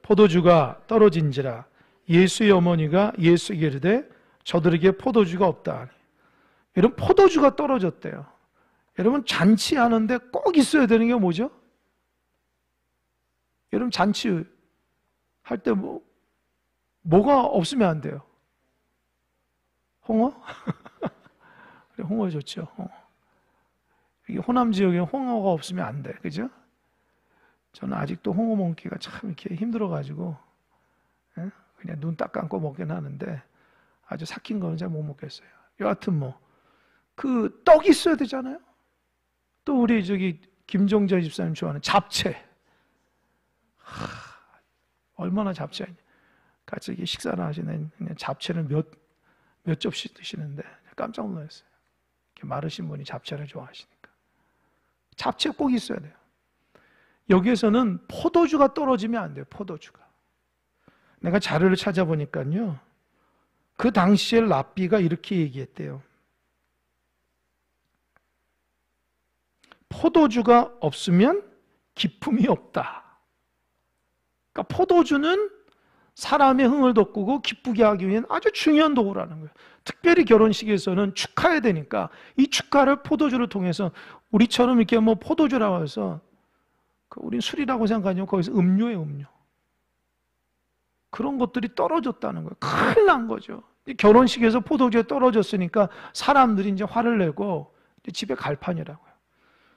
포도주가 떨어진지라 예수의 어머니가 예수에게 이르되 저들에게 포도주가 없다. 여러분, 포도주가 떨어졌대요. 여러분, 잔치하는데 꼭 있어야 되는 게 뭐죠? 여러분, 잔치 할 때 뭐가 없으면 안 돼요? 홍어? 그래, 홍어 좋죠. 홍어. 이게 호남 지역에 홍어가 없으면 안 돼. 그죠? 저는 아직도 홍어 먹기가 참 이렇게 힘들어가지고, 그냥 눈 딱 감고 먹긴 하는데, 아주 삭힌 거는 잘 못 먹겠어요. 여하튼 그 떡이 있어야 되잖아요? 또 우리 김종자 집사님 좋아하는 잡채. 얼마나 잡채. 같이 식사를 하시는 그냥 잡채를 몇 접시 드시는데 깜짝 놀랐어요. 이렇게 마르신 분이 잡채를 좋아하시니까. 잡채 꼭 있어야 돼요. 여기에서는 포도주가 떨어지면 안 돼요. 포도주가. 내가 자료를 찾아보니까요, 그 당시에 랍비가 이렇게 얘기했대요. 포도주가 없으면 기쁨이 없다. 그러니까 포도주는 사람의 흥을 돋구고 기쁘게 하기 위한 아주 중요한 도구라는 거예요. 특별히 결혼식에서는 축하해야 되니까 이 축하를 포도주를 통해서, 우리처럼 이렇게 포도주라고 해서 우린 술이라고 생각하지만 거기서 음료예요, 음료. 그런 것들이 떨어졌다는 거예요. 큰일 난 거죠. 결혼식에서 포도주가 떨어졌으니까 사람들이 이제 화를 내고 집에 갈 판이라고요.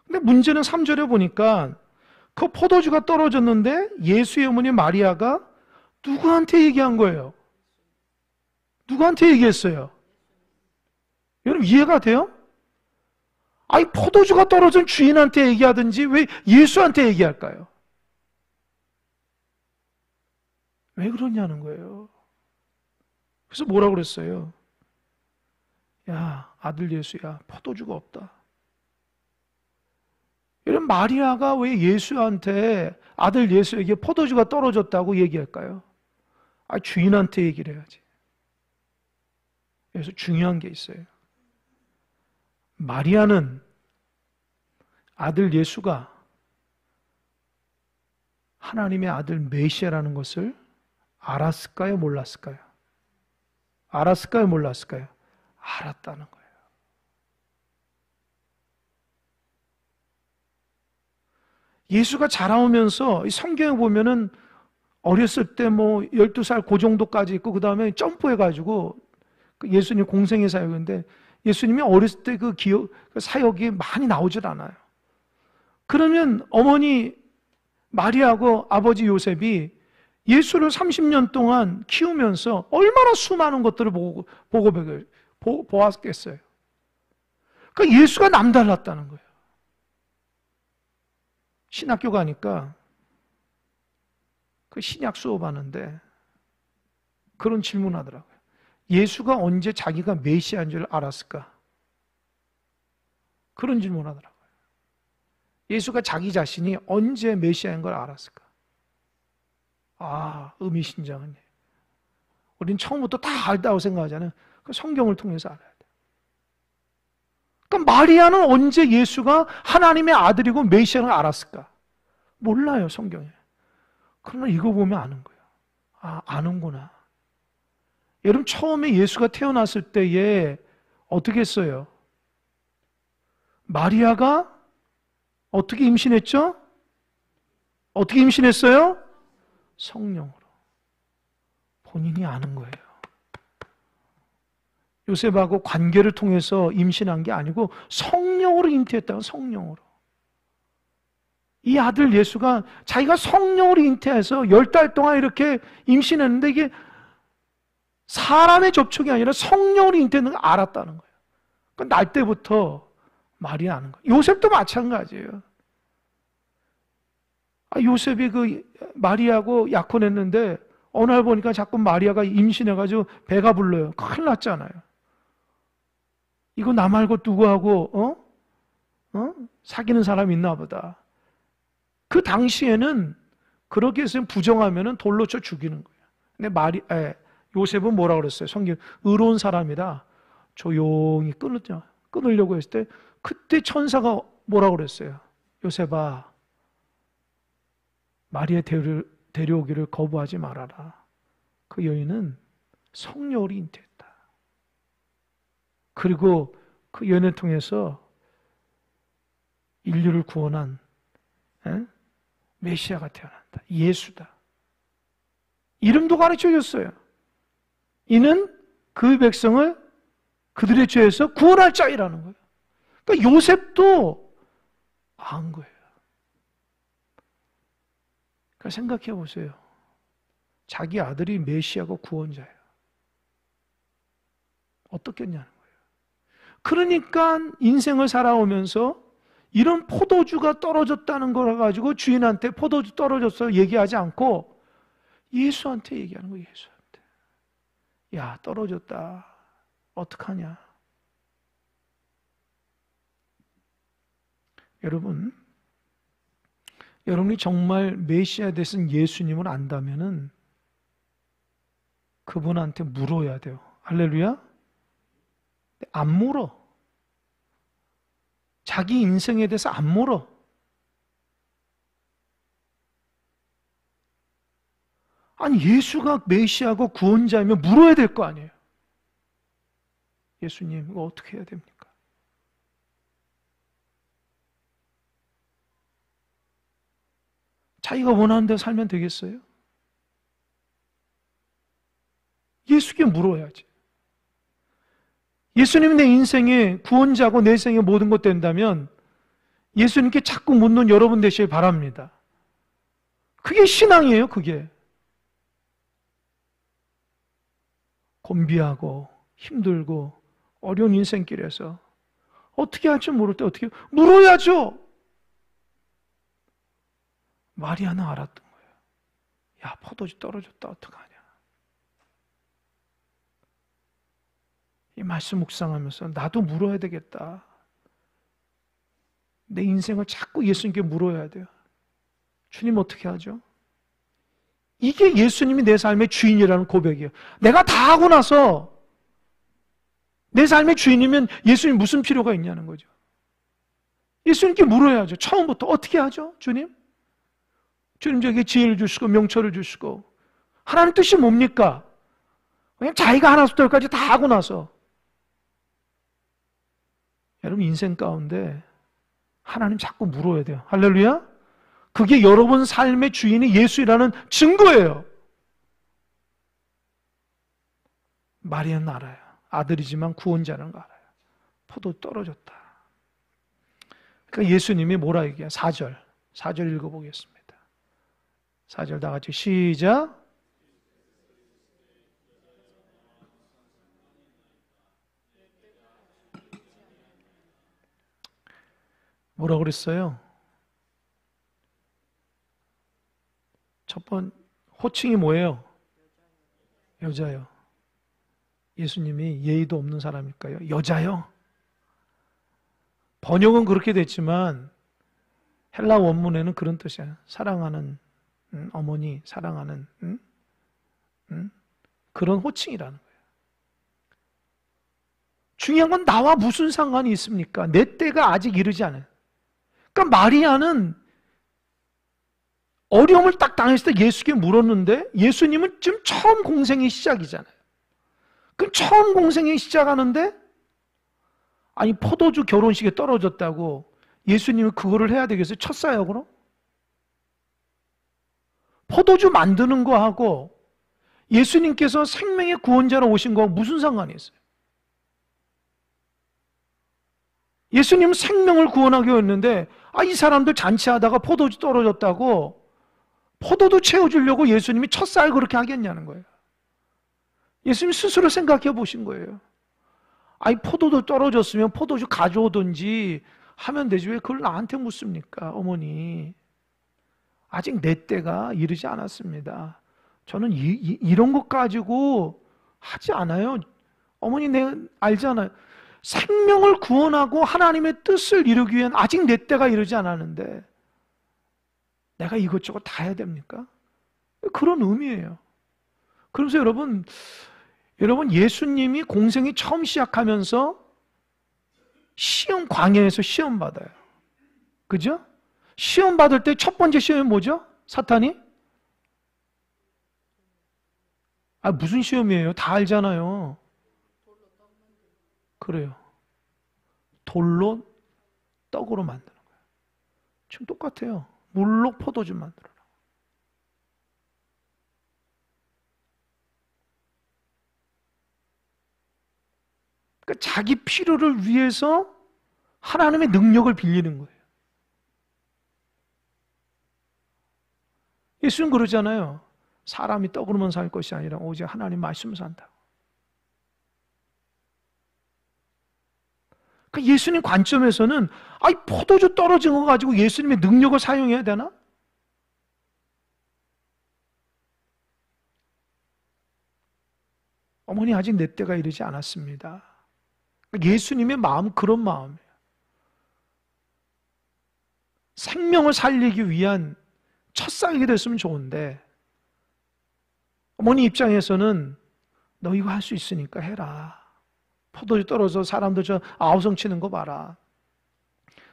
근데 문제는 3절에 보니까 그 포도주가 떨어졌는데 예수의 어머니 마리아가 누구한테 얘기한 거예요? 누구한테 얘기했어요? 여러분, 이해가 돼요? 아니, 포도주가 떨어진 주인한테 얘기하든지 왜 예수한테 얘기할까요? 왜 그러냐는 거예요. 그래서 뭐라고 그랬어요? 야, 아들 예수야, 포도주가 없다. 여러분, 마리아가 왜 예수한테, 아들 예수에게 포도주가 떨어졌다고 얘기할까요? 아, 주인한테 얘기를 해야지. 그래서 중요한 게 있어요. 마리아는 아들 예수가 하나님의 아들 메시아라는 것을 알았을까요? 몰랐을까요? 알았을까요? 몰랐을까요? 알았다는 거예요. 예수가 자라오면서 성경에 보면은 어렸을 때 12살 그 정도까지 있고, 그 다음에 점프해가지고 예수님 공생의 사역인데, 예수님이 어렸을 때 그 사역이 많이 나오질 않아요. 그러면 어머니 마리아하고 아버지 요셉이 예수를 30년 동안 키우면서 얼마나 수많은 것들을 보았겠어요. 그러니까 예수가 남달랐다는 거예요. 신학교 가니까 그 신약 수업하는데 그런 질문하더라고요. 예수가 언제 자기가 메시아인 줄 알았을까? 그런 질문하더라고요. 예수가 자기 자신이 언제 메시아인 걸 알았을까? 아, 의미심장하네. 우린 처음부터 다 알다고 생각하잖아요. 그 성경을 통해서 알아야 돼요. 그러니까 마리아는 언제 예수가 하나님의 아들이고 메시아를 알았을까? 몰라요, 성경에. 그러나 이거 보면 아는 거예요. 아, 아는구나. 여러분, 처음에 예수가 태어났을 때에 어떻게 했어요? 마리아가 어떻게 임신했죠? 어떻게 임신했어요? 성령으로. 본인이 아는 거예요. 요셉하고 관계를 통해서 임신한 게 아니고 성령으로 잉태했다고. 성령으로. 이 아들 예수가 자기가 성령으로 잉태해서 10달 동안 이렇게 임신했는데, 이게 사람의 접촉이 아니라 성령으로 잉태했는 걸 알았다는 거예요. 그러니까 날 때부터 말이 아는 거예요. 요셉도 마찬가지예요. 요셉이 그 마리아하고 약혼했는데 어느 날 보니까 자꾸 마리아가 임신해가지고 배가 불러요. 큰일 났잖아요. 이거 나 말고 누구하고 사귀는 사람이 있나 보다. 그 당시에는 그렇게 해서 부정하면 돌로 쳐 죽이는 거예요. 근데 요셉은 뭐라 그랬어요? 성경 의로운 사람이라 조용히 끊으려고 했을 때, 그때 천사가 뭐라 그랬어요? 요셉아, 마리아의 데려오기를 거부하지 말아라. 그 여인은 성령으로 잉태했다. 그리고 그 여인을 통해서 인류를 구원한 메시아가 태어난다. 예수다. 이름도 가르쳐줬어요. 이는 그 백성을 그들의 죄에서 구원할 자이라는 거예요. 그러니까 요셉도 안 거예요. 그러니까 생각해 보세요. 자기 아들이 메시아고 구원자예요. 어떻겠냐는 거예요. 그러니까 인생을 살아오면서 이런 포도주가 떨어졌다는 걸 가지고 주인한테 포도주 떨어졌어 얘기하지 않고 예수한테 얘기하는 거예요. 예수한테. 야, 떨어졌다. 어떡하냐. 여러분이 정말 메시아 되신 예수님을 안다면은 그분한테 물어야 돼요. 할렐루야? 안 물어. 자기 인생에 대해서 안 물어. 아니, 예수가 메시아고 구원자이면 물어야 될 거 아니에요. 예수님, 이거 어떻게 해야 됩니까? 자기가 원하는 대로 살면 되겠어요? 예수께 물어야지. 예수님이 내 인생의 구원자고 내 인생의 모든 것 된다면 예수님께 자꾸 묻는 여러분 되시길 바랍니다. 그게 신앙이에요, 그게. 곤비하고 힘들고 어려운 인생길에서 어떻게 할지 모를 때 어떻게 물어야죠. 마리아는 알았던 거예요. 야, 포도주 떨어졌다. 어떡하냐. 이 말씀 묵상하면서 나도 물어야 되겠다. 내 인생을 자꾸 예수님께 물어야 돼요. 주님 어떻게 하죠? 이게 예수님이 내 삶의 주인이라는 고백이에요. 내가 다 하고 나서 내 삶의 주인이면 예수님 무슨 필요가 있냐는 거죠. 예수님께 물어야죠. 처음부터 어떻게 하죠? 주님? 주님 저에게 지혜를 주시고 명철을 주시고 하나님 뜻이 뭡니까? 그냥 자기가 하나부터 열까지 다 하고 나서 여러분 인생 가운데 하나님 자꾸 물어야 돼요. 할렐루야? 그게 여러분 삶의 주인이 예수라는 증거예요. 마리아는 알아요. 아들이지만 구원자는 거 알아요. 포도 떨어졌다. 그러니까 예수님이 뭐라 얘기해요? 4절 읽어보겠습니다. 4절 다 같이 시작. 뭐라 그랬어요? 첫 번 호칭이 뭐예요? 여자요. 예수님이 예의도 없는 사람일까요? 여자요? 번역은 그렇게 됐지만 헬라 원문에는 그런 뜻이야. 사랑하는 어머니, 사랑하는 그런 호칭이라는 거예요. 중요한 건 나와 무슨 상관이 있습니까? 내 때가 아직 이르지 않아요. 그러니까 마리아는 어려움을 딱 당했을 때 예수께 물었는데 예수님은 지금 처음 공생의 시작이잖아요. 그럼 처음 공생의 시작하는데 아니 포도주 결혼식에 떨어졌다고 예수님은 그거를 해야 되겠어요? 첫사역으로? 포도주 만드는 거하고 예수님께서 생명의 구원자로 오신 거하고 무슨 상관이 있어요? 예수님은 생명을 구원하기 했는데 이 사람들 잔치하다가 포도주 떨어졌다고 포도도 채워주려고 예수님이 첫사역 그렇게 하겠냐는 거예요. 예수님 스스로 생각해 보신 거예요. 포도도 떨어졌으면 포도주 가져오든지 하면 되지 왜 그걸 나한테 묻습니까? 어머니 아직 내 때가 이르지 않았습니다. 저는 이런 것 가지고 하지 않아요. 어머니 내가 알잖아요. 생명을 구원하고 하나님의 뜻을 이루기 위한 아직 내 때가 이르지 않았는데 내가 이것저것 다 해야 됩니까? 그런 의미예요. 그러면서 여러분 예수님이 공생이 처음 시작하면서 시험 광야에서 시험 받아요. 그죠? 시험 받을 때 첫 번째 시험이 뭐죠? 사탄이 무슨 시험이에요? 다 알잖아요. 그래요. 돌로 떡으로 만드는 거예요. 지금 똑같아요. 물로 포도주 만들어라. 그러니까 자기 필요를 위해서 하나님의 능력을 빌리는 거예요. 예수는 그러잖아요. 사람이 떡으로만 살 것이 아니라 오직 하나님 말씀을 산다. 그러니까 예수님 관점에서는 포도주 떨어진 거 가지고 예수님의 능력을 사용해야 되나? 어머니 아직 내 때가 이르지 않았습니다. 예수님의 마음 그런 마음이에요. 생명을 살리기 위한 첫살게 됐으면 좋은데 어머니 입장에서는 너 이거 할 수 있으니까 해라. 포도주 떨어져 사람들 저 아우성 치는 거 봐라.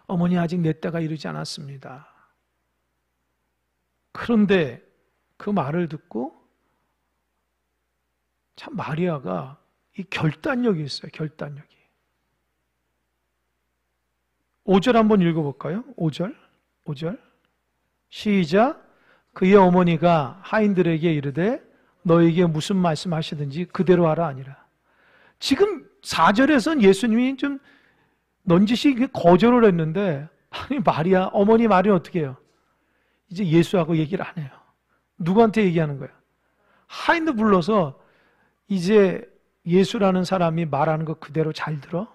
어머니 아직 내 때가 이르지 않았습니다. 그런데 그 말을 듣고 참 마리아가 이 결단력이 있어요. 결단력이. 5절 한번 읽어볼까요? 5절 시작. 그의 어머니가 하인들에게 이르되 너에게 무슨 말씀하시든지 그대로 하라 아니라. 지금 4절에서는 예수님이 좀 넌지시 거절을 했는데 아니 마리아 어머니 말이 어떻게 해요? 이제 예수하고 얘기를 안 해요. 누구한테 얘기하는 거야? 하인들 불러서 이제 예수라는 사람이 말하는 거 그대로 잘 들어?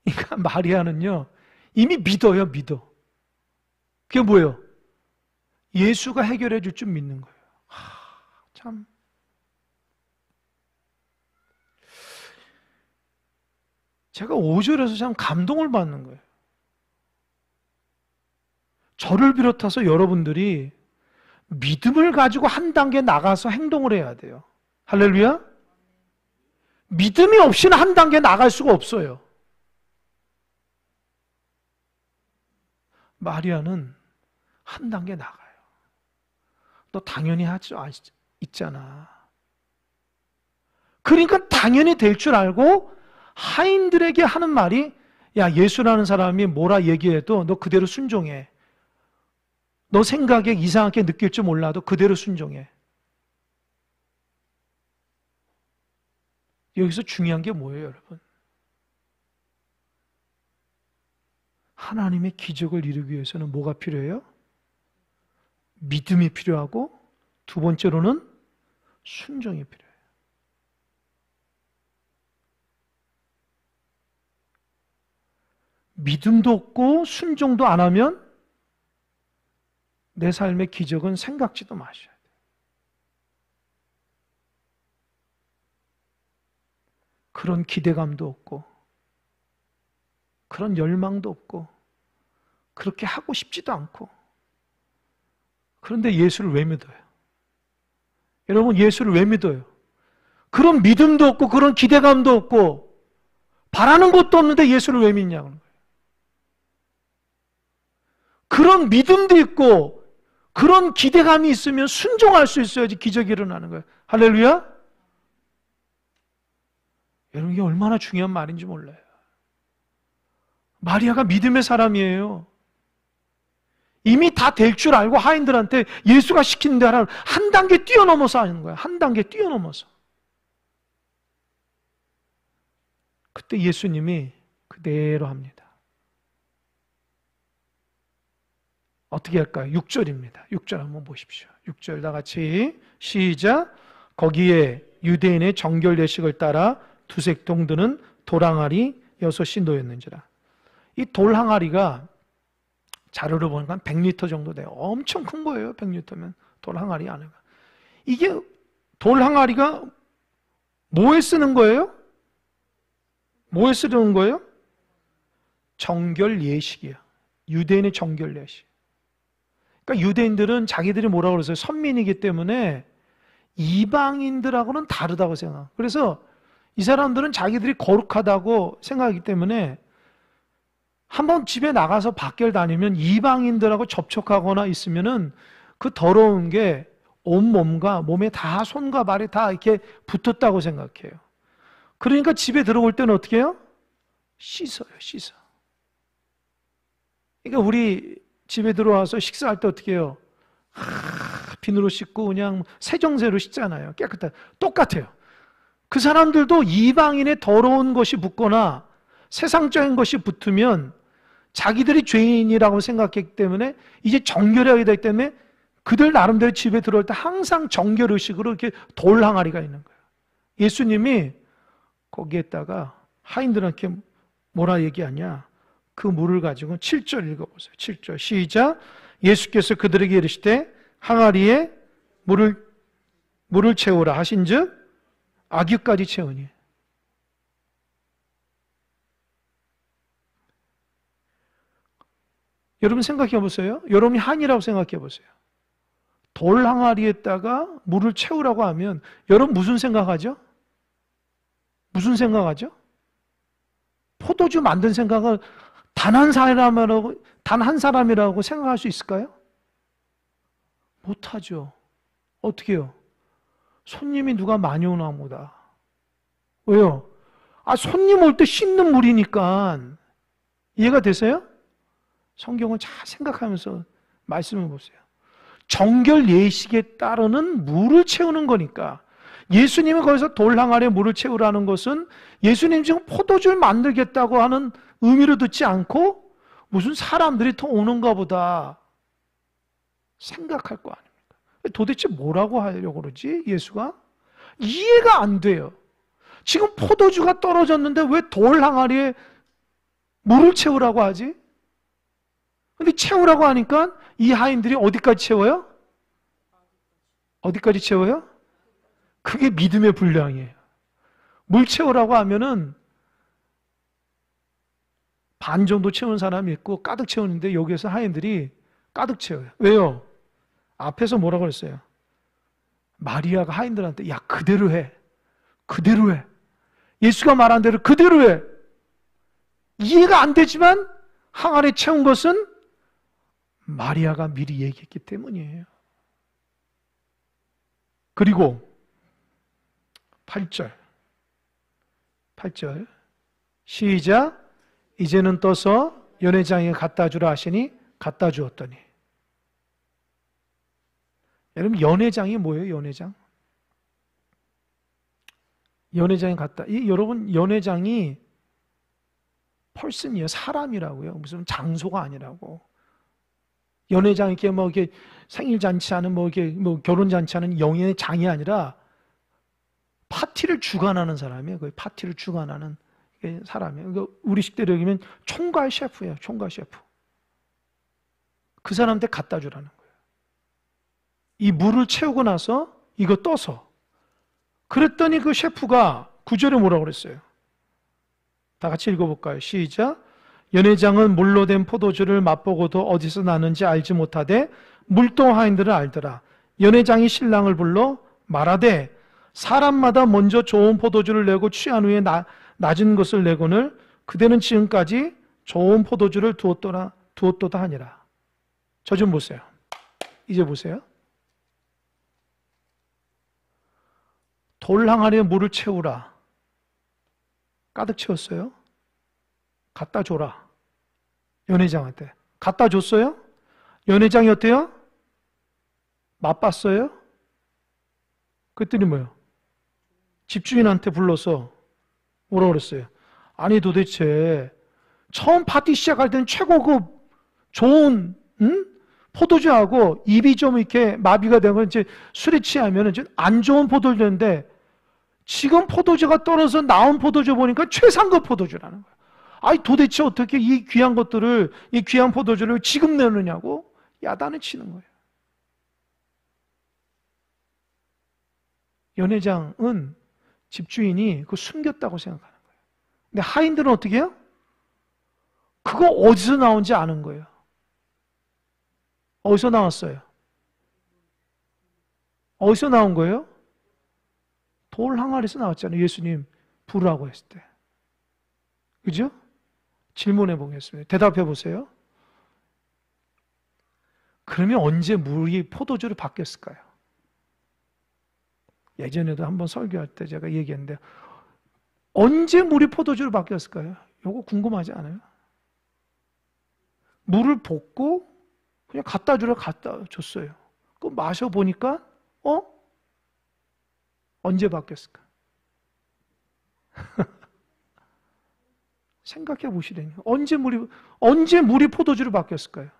그러니까 마리아는요 이미 믿어요. 믿어. 그게 뭐예요? 예수가 해결해 줄 줄 믿는 거예요. 참 제가 5절에서 참 감동을 받는 거예요. 저를 비롯해서 여러분들이 믿음을 가지고 한 단계 나가서 행동을 해야 돼요. 할렐루야? 믿음이 없이는 한 단계 나갈 수가 없어요. 마리아는 한 단계 나가요. 너 당연히 하죠. 있잖아. 그러니까 당연히 될 줄 알고 하인들에게 하는 말이 야 예수라는 사람이 뭐라 얘기해도 너 그대로 순종해. 너 생각에 이상하게 느낄 줄 몰라도 그대로 순종해. 여기서 중요한 게 뭐예요, 여러분? 하나님의 기적을 이루기 위해서는 뭐가 필요해요? 믿음이 필요하고 두 번째로는 순종이 필요해요. 믿음도 없고 순종도 안 하면 내 삶의 기적은 생각지도 마셔야 돼요. 그런 기대감도 없고 그런 열망도 없고 그렇게 하고 싶지도 않고 그런데 예수를 왜 믿어요? 여러분 예수를 왜 믿어요? 그런 믿음도 없고 그런 기대감도 없고 바라는 것도 없는데 예수를 왜 믿냐고 하는 거예요. 그런 믿음도 있고 그런 기대감이 있으면 순종할 수 있어야지 기적이 일어나는 거예요. 할렐루야? 여러분 이게 얼마나 중요한 말인지 몰라요. 마리아가 믿음의 사람이에요. 이미 다 될 줄 알고 하인들한테 예수가 시키는 대로 한 단계 뛰어넘어서 하는 거야. 한 단계 뛰어넘어서. 그때 예수님이 그대로 합니다. 어떻게 할까요? 6절입니다. 6절 한번 보십시오. 6절 다 같이 시작. 거기에 유대인의 정결 예식을 따라 두색 동드는 돌항아리 6이 놓였는지라. 이 돌항아리가 자료를 보니까 100리터 정도 돼요. 엄청 큰 거예요. 100리터면 돌항아리 안에가. 이게 돌항아리가 뭐에 쓰는 거예요? 뭐에 쓰는 거예요? 정결 예식이야. 유대인의 정결 예식. 그러니까 유대인들은 자기들이 뭐라고 그러세요? 선민이기 때문에 이방인들하고는 다르다고 생각. 그래서 이 사람들은 자기들이 거룩하다고 생각하기 때문에 한번 집에 나가서 밖을 다니면 이방인들하고 접촉하거나 있으면은 그 더러운 게 온몸과 몸에 다 손과 발에 다 이렇게 붙었다고 생각해요. 그러니까 집에 들어올 때는 어떻게 해요? 씻어요, 씻어. 그러니까 우리 집에 들어와서 식사할 때 어떻게 해요? 비누로 씻고 그냥 세정제로 씻잖아요. 깨끗하게. 똑같아요. 그 사람들도 이방인의 더러운 것이 붙거나 세상적인 것이 붙으면 자기들이 죄인이라고 생각했기 때문에 이제 정결해야 되기 때문에 그들 나름대로 집에 들어올 때 항상 정결의식으로 이렇게 돌 항아리가 있는 거예요. 예수님이 거기에다가 하인들한테 뭐라 얘기하냐? 그 물을 가지고 7절 읽어보세요. 7절 시작. 예수께서 그들에게 이르시되 항아리에 물을 채우라 하신즉 아귀까지 채우니. 여러분 생각해 보세요. 여러분이 한이라고 생각해 보세요. 돌 항아리에다가 물을 채우라고 하면 여러분 무슨 생각하죠? 무슨 생각하죠? 포도주 만든 생각을 단 한 사람이라고 생각할 수 있을까요? 못하죠. 어떻게 해요? 손님이 누가 많이 오나 보다. 왜요? 손님 올 때 씻는 물이니까. 이해가 되세요? 성경을 잘 생각하면서 말씀해 보세요. 정결 예식에 따르는 물을 채우는 거니까. 예수님이 거기서 돌 항아리에 물을 채우라는 것은 예수님 지금 포도주를 만들겠다고 하는 의미로 듣지 않고 무슨 사람들이 더 오는가 보다 생각할 거 아닙니까? 도대체 뭐라고 하려고 그러지? 예수가? 이해가 안 돼요. 지금 포도주가 떨어졌는데 왜 돌 항아리에 물을 채우라고 하지? 근데 채우라고 하니까 이 하인들이 어디까지 채워요? 어디까지 채워요? 그게 믿음의 분량이에요. 물 채우라고 하면은 반 정도 채운 사람이 있고 가득 채우는데 여기에서 하인들이 가득 채워요. 왜요? 앞에서 뭐라고 그랬어요? 마리아가 하인들한테 야 그대로 해. 그대로 해. 예수가 말한 대로 그대로 해. 이해가 안 되지만 항아리에 채운 것은 마리아가 미리 얘기했기 때문이에요. 그리고 8절 시작. 이제는 떠서 연회장에 갖다 주라 하시니 갖다 주었더니. 여러분 연회장이 뭐예요? 연회장에 갖다. 여러분 연회장이 펄슨이에요. 사람이라고요. 무슨 장소가 아니라고. 연회장 이렇게 생일 잔치하는 결혼 잔치하는 영예의 장이 아니라 파티를 주관하는 사람이에요. 거의 파티를 주관하는 사람이에요. 그러니까 우리 식대로 얘기하면 총괄 셰프예요. 총괄 셰프. 그 사람한테 갖다 주라는 거예요. 이 물을 채우고 나서 이거 떠서. 그랬더니 그 셰프가 9절에 뭐라고 그랬어요? 다 같이 읽어볼까요? 시작. 연회장은 물로 된 포도주를 맛보고도 어디서 나는지 알지 못하되 물동 하인들은 알더라. 연회장이 신랑을 불러 말하되 사람마다 먼저 좋은 포도주를 내고 취한 후에 낮은 것을 내거늘 그대는 지금까지 좋은 포도주를 두었도다 하니라. 저 좀 보세요. 이제 보세요. 돌 항아리에 물을 채우라. 가득 채웠어요. 갖다 줘라. 연회장한테. 갖다 줬어요? 연회장이 어때요? 맛봤어요? 그랬더니 뭐예요? 집주인한테 불러서 뭐라고 그랬어요? 아니 도대체 처음 파티 시작할 때는 최고급 좋은 포도주하고 입이 좀 이렇게 마비가 되고 이제 술에 취하면 이제 안 좋은 포도주인데 지금 포도주가 떨어져 나온 포도주 보니까 최상급 포도주라는 거예요. 아니 도대체 어떻게 이 귀한 것들을 이 귀한 포도주를 지금 내느냐고 야단을 치는 거예요. 연회장은 집주인이 그거 숨겼다고 생각하는 거예요. 근데 하인들은 어떻게 해요? 그거 어디서 나온지 아는 거예요. 어디서 나왔어요? 어디서 나온 거예요? 돌 항아리에서 나왔잖아요. 예수님 부르라고 했을 때. 그죠? 질문해 보겠습니다. 대답해 보세요. 그러면 언제 물이 포도주로 바뀌었을까요? 예전에도 한번 설교할 때 제가 얘기했는데 언제 물이 포도주로 바뀌었을까요? 이거 궁금하지 않아요? 물을 붓고 그냥 갖다 주라 갖다 줬어요. 그 마셔보니까 언제 바뀌었을까? 생각해 보시라니. 언제 물이 포도주로 바뀌었을까요?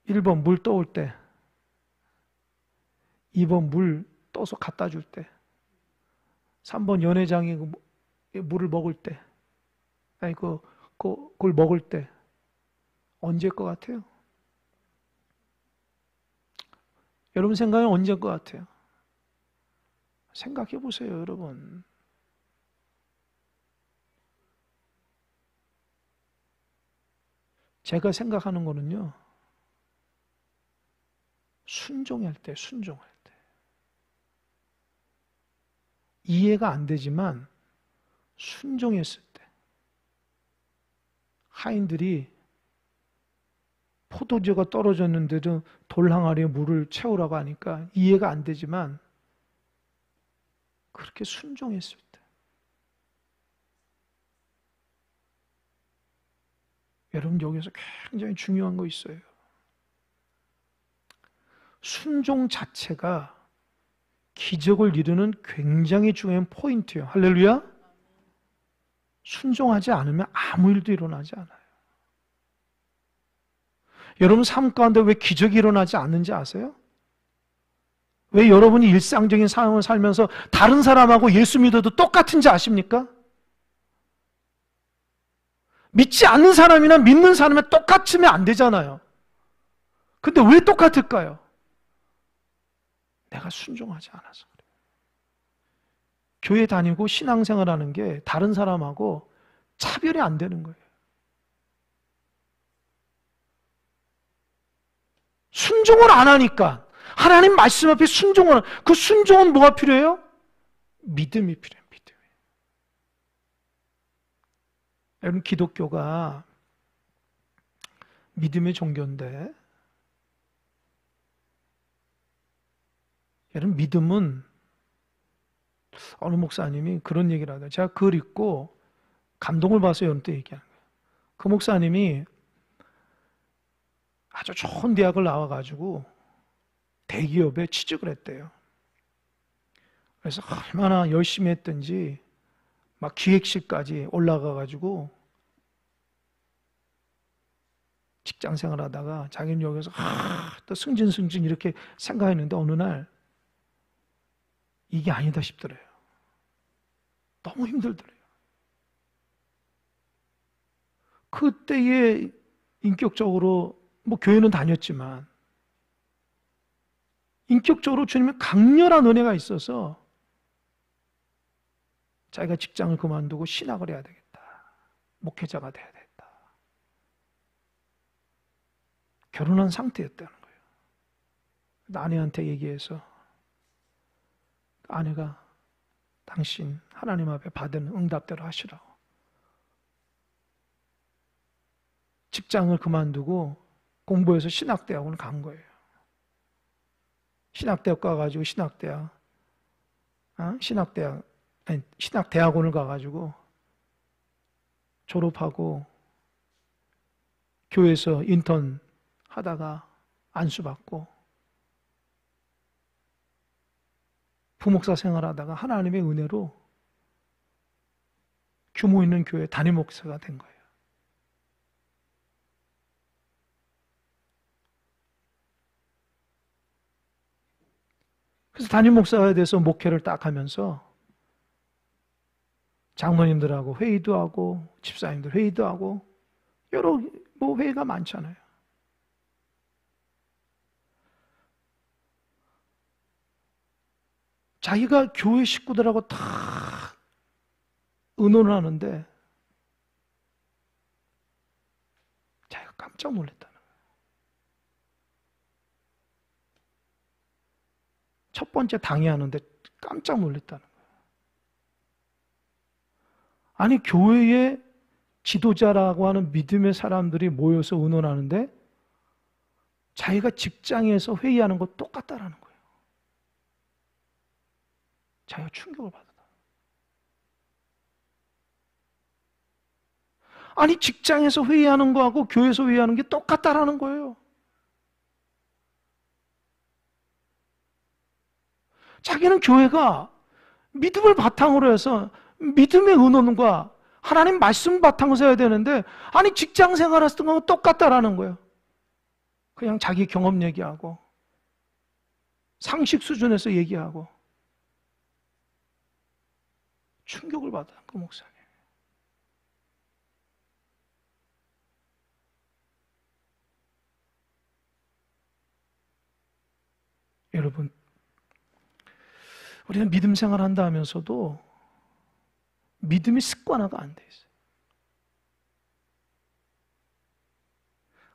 1번 물 떠올 때, 2번 물 떠서 갖다 줄 때, 3번 연회장이 물을 먹을 때, 아니 그걸 먹을 때 언제일 것 같아요? 여러분 생각은 언제일 것 같아요? 생각해 보세요, 여러분. 제가 생각하는 거는요, 순종할 때. 이해가 안 되지만 순종했을 때. 하인들이 포도주가 떨어졌는데도 돌 항아리에 물을 채우라고 하니까 이해가 안 되지만 그렇게 순종했을 때. 여러분 여기서 굉장히 중요한 거 있어요. 순종 자체가 기적을 이루는 굉장히 중요한 포인트예요. 할렐루야. 순종하지 않으면 아무 일도 일어나지 않아요. 여러분 삶 가운데 왜 기적이 일어나지 않는지 아세요? 왜 여러분이 일상적인 삶을 살면서 다른 사람하고 예수 믿어도 똑같은지 아십니까? 믿지 않는 사람이나 믿는 사람이 똑같으면 안 되잖아요. 근데 왜 똑같을까요? 내가 순종하지 않아서 그래요. 교회 다니고 신앙생활하는 게 다른 사람하고 차별이 안 되는 거예요. 순종을 안 하니까 하나님 말씀 앞에 그 순종은 뭐가 필요해요? 믿음이 필요해요. 믿음이. 여러분 기독교가 믿음의 종교인데 여러분 믿음은 어느 목사님이 그런 얘기를 하더라고요. 제가 글 읽고 감동을 봐서 여러분한테 얘기하는 거예요. 그 목사님이 아주 좋은 대학을 나와가지고 대기업에 취직을 했대요. 그래서 얼마나 열심히 했든지 막 기획실까지 올라가가지고 직장 생활하다가 자기는 여기서 또 승진 이렇게 생각했는데 어느 날 이게 아니다 싶더래요. 너무 힘들더래요. 그때에 인격적으로 교회는 다녔지만 인격적으로 주님의 강렬한 은혜가 있어서 자기가 직장을 그만두고 신학을 해야 되겠다. 목회자가 돼야 되겠다. 결혼한 상태였다는 거예요. 아내한테 얘기해서 아내가 당신 하나님 앞에 받은 응답대로 하시라고. 직장을 그만두고 공부해서 신학대학원을 간 거예요. 신학대학 가가지고 신학대학원을 가가지고 졸업하고 교회에서 인턴 하다가 안수받고 부목사 생활하다가 하나님의 은혜로 규모 있는 교회 담임 목사가 된 거예요. 그래서 담임 목사에 대해서 목회를 딱 하면서 장로님들하고 회의도 하고 집사님들 회의도 하고 여러 회의가 많잖아요. 자기가 교회 식구들하고 다 의논을 하는데 자기가 깜짝 놀랐다는 거예요. 첫 번째 당회하는데 깜짝 놀랐다는 거예요. 아니 교회의 지도자라고 하는 믿음의 사람들이 모여서 의논하는데 자기가 직장에서 회의하는 거 똑같다라는 거예요. 자기가 충격을 받았다. 아니, 직장에서 회의하는 거하고 교회에서 회의하는 게 똑같다라는 거예요. 자기는 교회가 믿음을 바탕으로 해서 믿음의 의논과 하나님 말씀 바탕으로 해야 되는데, 아니, 직장 생활했던 건 똑같다라는 거예요. 그냥 자기 경험 얘기하고 상식 수준에서 얘기하고 충격을 받아요, 그 목사님. 여러분, 우리는 믿음 생활한다 하면서도 믿음이 습관화가 안 돼 있어요.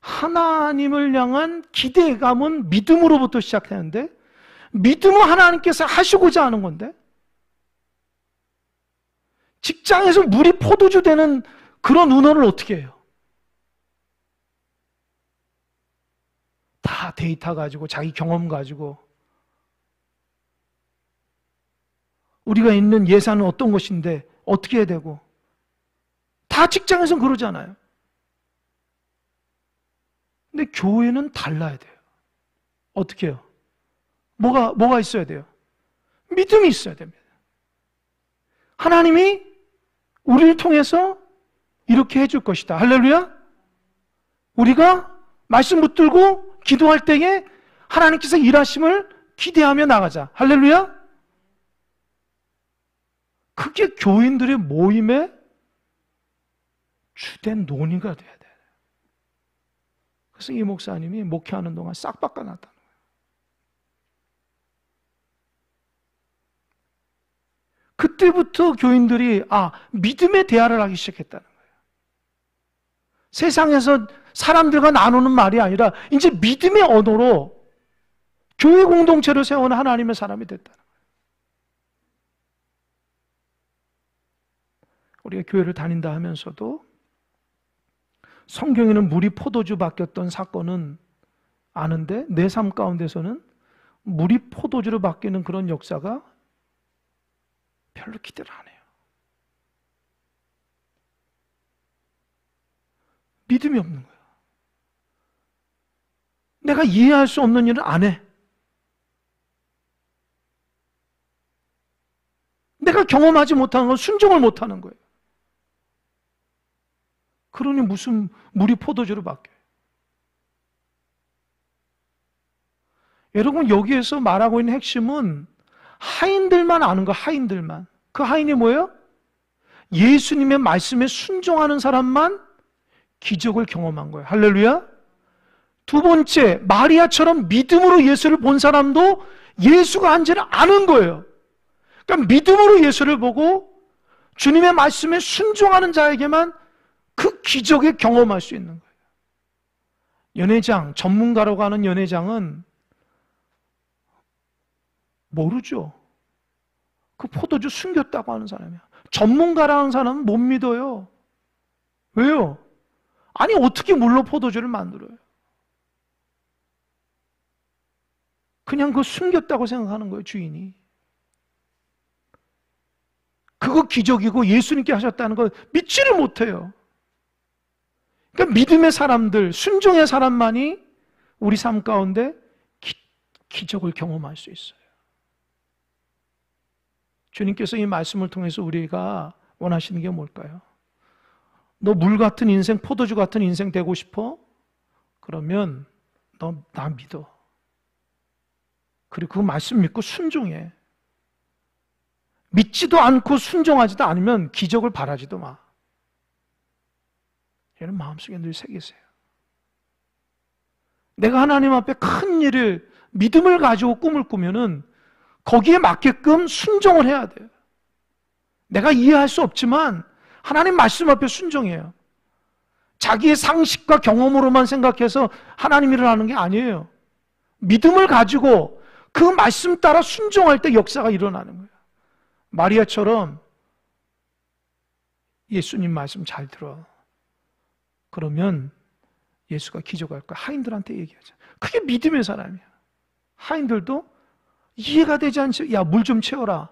하나님을 향한 기대감은 믿음으로부터 시작하는데, 믿음은 하나님께서 하시고자 하는 건데, 직장에서 물이 포도주 되는 그런 은어를 어떻게 해요? 다 데이터 가지고, 자기 경험 가지고, 우리가 있는 예산은 어떤 것인데 어떻게 해야 되고, 다 직장에서는 그러잖아요. 근데 교회는 달라야 돼요. 어떻게 해요? 뭐가 있어야 돼요? 믿음이 있어야 됩니다. 하나님이 우리를 통해서 이렇게 해줄 것이다. 할렐루야. 우리가 말씀 붙들고 기도할 때에 하나님께서 일하심을 기대하며 나가자. 할렐루야. 그게 교인들의 모임의 주된 논의가 돼야 돼요. 그래서 이 목사님이 목회하는 동안 싹 바꿔놨다는 거예요. 그때부터 교인들이 믿음의 대화를 하기 시작했다는 거예요. 세상에서 사람들과 나누는 말이 아니라 이제 믿음의 언어로 교회 공동체를 세우는 하나님의 사람이 됐다는 거예요. 우리가 교회를 다닌다 하면서도 성경에는 물이 포도주 바뀌었던 사건은 아는데, 내 삶 가운데서는 물이 포도주로 바뀌는 그런 역사가 별로 기대를 안 해요. 믿음이 없는 거야. 내가 이해할 수 없는 일은 안 해. 내가 경험하지 못하는 건 순종을 못하는 거예요. 그러니 무슨 물이 포도주로 바뀌어요? 여러분, 여기에서 말하고 있는 핵심은 하인들만 아는 거, 하인들만. 그 하인이 뭐예요? 예수님의 말씀에 순종하는 사람만 기적을 경험한 거예요. 할렐루야. 두 번째, 마리아처럼 믿음으로 예수를 본 사람도 예수가 한지를 아는 거예요. 그러니까 믿음으로 예수를 보고 주님의 말씀에 순종하는 자에게만 그 기적을 경험할 수 있는 거예요. 연회장, 전문가라고 하는 연회장은 모르죠. 그 포도주 숨겼다고 하는 사람이야. 전문가라는 사람은 못 믿어요. 왜요? 아니, 어떻게 물로 포도주를 만들어요? 그냥 그거 숨겼다고 생각하는 거예요, 주인이. 그거 기적이고 예수님께 하셨다는 걸 믿지를 못해요. 그러니까 믿음의 사람들, 순종의 사람만이 우리 삶 가운데 기적을 경험할 수 있어요. 주님께서 이 말씀을 통해서 우리가 원하시는 게 뭘까요? 너 물 같은 인생, 포도주 같은 인생 되고 싶어? 그러면 너 나 믿어. 그리고 그 말씀 믿고 순종해. 믿지도 않고 순종하지도 않으면 기적을 바라지도 마. 얘는 마음속에 늘 새기세요. 내가 하나님 앞에 큰 일을, 믿음을 가지고 꿈을 꾸면은 거기에 맞게끔 순종을 해야 돼요. 내가 이해할 수 없지만 하나님 말씀 앞에 순종해요. 자기의 상식과 경험으로만 생각해서 하나님 일을 하는 게 아니에요. 믿음을 가지고 그 말씀 따라 순종할 때 역사가 일어나는 거예요. 마리아처럼 예수님 말씀 잘 들어. 그러면 예수가 기적할 거야. 하인들한테 얘기하자. 그게 믿음의 사람이야. 하인들도 이해가 되지 않지. 야, 물 좀 채워라.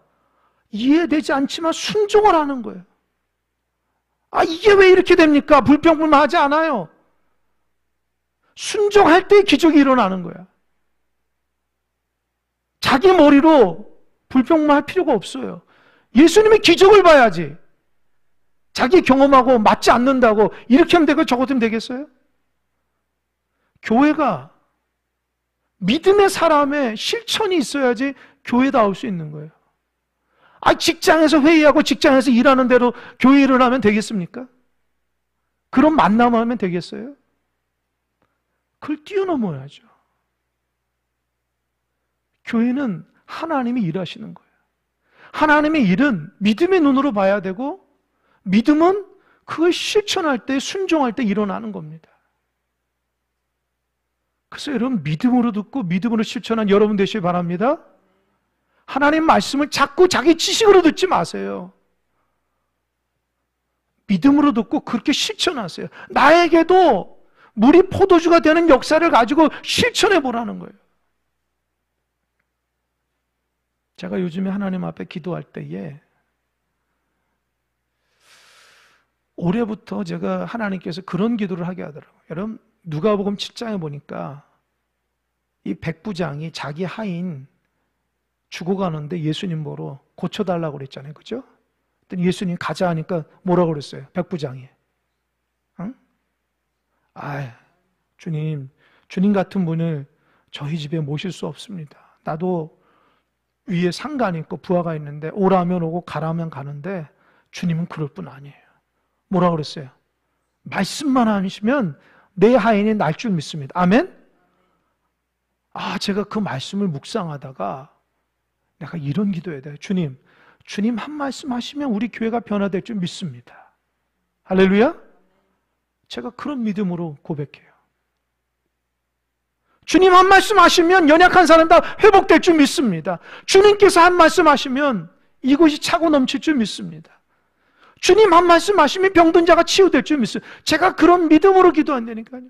이해되지 않지만 순종을 하는 거예요. 아, 이게 왜 이렇게 됩니까? 불평불만하지 않아요. 순종할 때 기적이 일어나는 거야. 자기 머리로 불평만 할 필요가 없어요. 예수님의 기적을 봐야지. 자기 경험하고 맞지 않는다고 이렇게 하면 되고 저것 하면 되겠어요? 교회가 믿음의 사람의 실천이 있어야지 교회다울 수 있는 거예요. 아, 직장에서 회의하고 직장에서 일하는 대로 교회 일을 하면 되겠습니까? 그런 만남을 하면 되겠어요? 그걸 뛰어넘어야죠. 교회는 하나님이 일하시는 거예요. 하나님의 일은 믿음의 눈으로 봐야 되고, 믿음은 그걸 실천할 때, 순종할 때 일어나는 겁니다. 그래서 여러분, 믿음으로 듣고 믿음으로 실천한 여러분 되시기 바랍니다. 하나님 말씀을 자꾸 자기 지식으로 듣지 마세요. 믿음으로 듣고 그렇게 실천하세요. 나에게도 물이 포도주가 되는 역사를 가지고 실천해 보라는 거예요. 제가 요즘에 하나님 앞에 기도할 때에 올해부터 제가 하나님께서 그런 기도를 하게 하더라고요. 여러분, 누가복음 7장에 보니까 이 백부장이 자기 하인 죽어가는데 예수님 보러 고쳐달라고 그랬잖아요. 그죠? 그랬더니 예수님 가자 하니까 뭐라고 그랬어요? 백부장이. 응? 아, 주님 같은 분을 저희 집에 모실 수 없습니다. 나도 위에 상관이 있고 부하가 있는데 오라면 오고 가라면 가는데 주님은 그럴 분 아니에요. 뭐라고 그랬어요? 말씀만 하시면 내 하인이 날 줄 믿습니다. 아멘? 아, 제가 그 말씀을 묵상하다가 내가 이런 기도해야 돼요. 주님 한 말씀 하시면 우리 교회가 변화될 줄 믿습니다. 할렐루야? 제가 그런 믿음으로 고백해요. 주님 한 말씀 하시면 연약한 사람 다 회복될 줄 믿습니다. 주님께서 한 말씀 하시면 이것이 차고 넘칠 줄 믿습니다. 주님 한 말씀 하시면 병든 자가 치유될 줄 믿습니다. 제가 그런 믿음으로 기도한다니까요.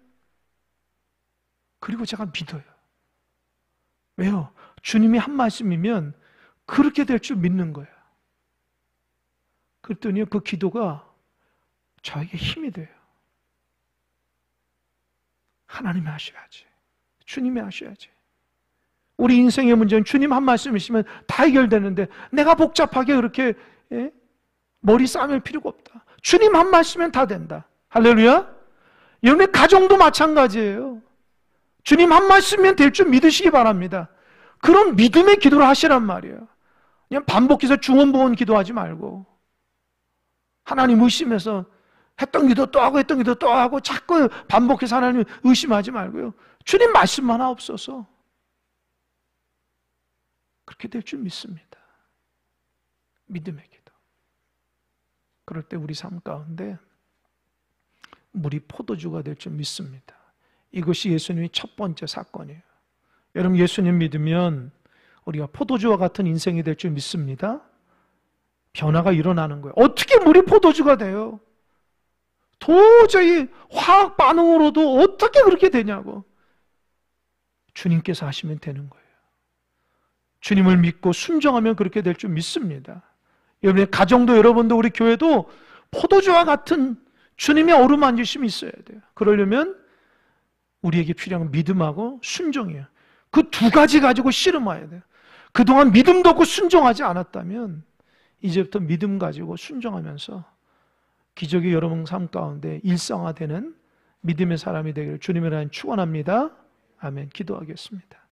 그리고 제가 믿어요. 왜요? 주님이 한 말씀이면 그렇게 될 줄 믿는 거예요. 그랬더니 그 기도가 저에게 힘이 돼요. 하나님이 하셔야지. 주님이 하셔야지. 우리 인생의 문제는 주님 한 말씀이시면 다 해결되는데 내가 복잡하게 그렇게 머리 싸맬 필요가 없다. 주님 한 말씀이면 다 된다. 할렐루야? 여러분의 가정도 마찬가지예요. 주님 한 말씀이면 될 줄 믿으시기 바랍니다. 그런 믿음의 기도를 하시란 말이에요. 그냥 반복해서 중언부언 기도하지 말고 하나님 의심해서 했던 기도 또 하고 했던 기도 또 하고 자꾸 반복해서 하나님 의심하지 말고요. 주님 말씀만 하옵소서. 그렇게 될 줄 믿습니다. 믿음의 기도. 그럴 때 우리 삶 가운데 물이 포도주가 될 줄 믿습니다. 이것이 예수님의 첫 번째 사건이에요. 여러분, 예수님 믿으면 우리가 포도주와 같은 인생이 될 줄 믿습니다. 변화가 일어나는 거예요. 어떻게 물이 포도주가 돼요? 도저히 화학 반응으로도 어떻게 그렇게 되냐고. 주님께서 하시면 되는 거예요. 주님을 믿고 순종하면 그렇게 될 줄 믿습니다. 여러분의 가정도 여러분도 우리 교회도 포도주와 같은 주님의 어루만지심이 있어야 돼요. 그러려면 우리에게 필요한 믿음하고 순종이에요. 그 두 가지 가지고 씨름해야 돼요. 그동안 믿음도 없고 순종하지 않았다면 이제부터 믿음 가지고 순종하면서 기적이 여러분 삶 가운데 일상화되는 믿음의 사람이 되기를 주님의 이름으로 축원합니다. 아멘. 기도하겠습니다.